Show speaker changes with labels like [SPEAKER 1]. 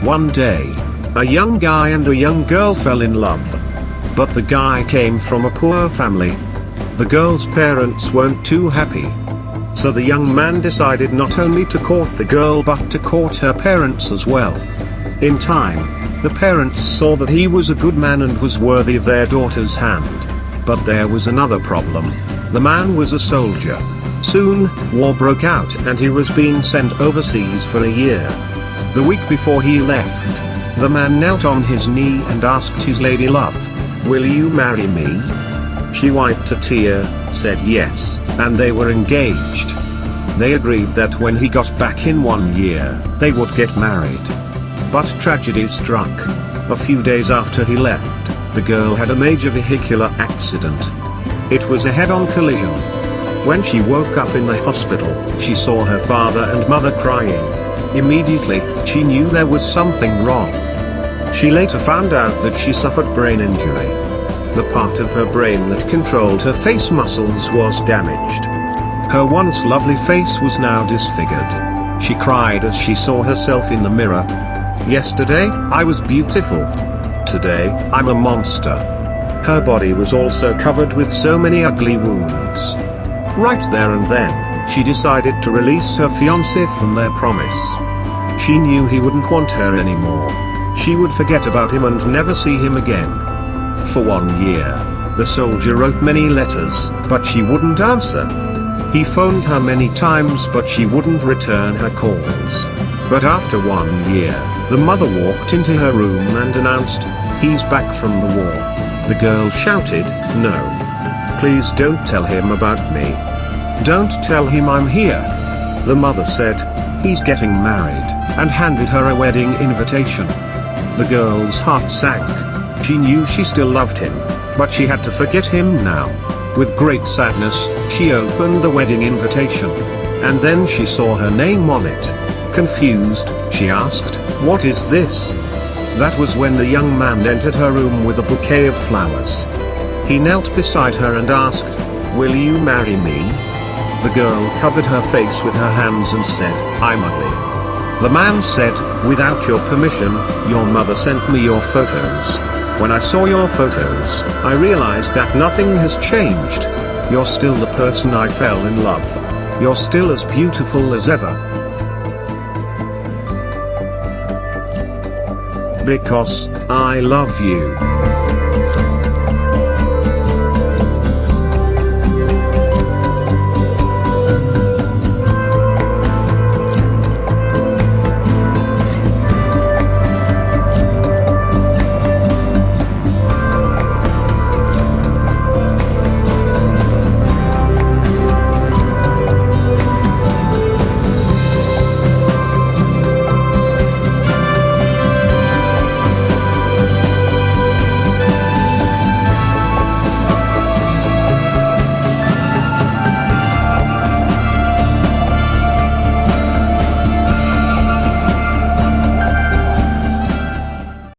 [SPEAKER 1] One day, a young guy and a young girl fell in love. But the guy came from a poor family. The girl's parents weren't too happy. So the young man decided not only to court the girl but to court her parents as well. In time, the parents saw that he was a good man and was worthy of their daughter's hand. But there was another problem. The man was a soldier. Soon, war broke out and he was being sent overseas for a year. The week before he left, the man knelt on his knee and asked his lady love, "Will you marry me?" She wiped a tear, said yes, and they were engaged. They agreed that when he got back in 1 year, they would get married. But tragedy struck. A few days after he left, the girl had a major vehicular accident. It was a head-on collision. When she woke up in the hospital, she saw her father and mother crying. Immediately, she knew there was something wrong. She later found out that she suffered brain injury. The part of her brain that controlled her face muscles was damaged. Her once lovely face was now disfigured. She cried as she saw herself in the mirror. "Yesterday, I was beautiful. Today, I'm a monster." Her body was also covered with so many ugly wounds. Right there and then, she decided to release her fiancé from their promise. She knew he wouldn't want her anymore. She would forget about him and never see him again. For 1 year, the soldier wrote many letters, but she wouldn't answer. He phoned her many times but she wouldn't return her calls. But after 1 year, the mother walked into her room and announced, "He's back from the war." The girl shouted, "No. Please don't tell him about me. Don't tell him I'm here." The mother said, "He's getting married," and handed her a wedding invitation. The girl's heart sank. She knew she still loved him, but she had to forget him now. With great sadness, she opened the wedding invitation. And then she saw her name on it. Confused, she asked, "What is this?" That was when the young man entered her room with a bouquet of flowers. He knelt beside her and asked, "Will you marry me?" The girl covered her face with her hands and said, "I'm ugly." The man said, "Without your permission, your mother sent me your photos. When I saw your photos, I realized that nothing has changed. You're still the person I fell in love. You're still as beautiful as ever. Because I love you."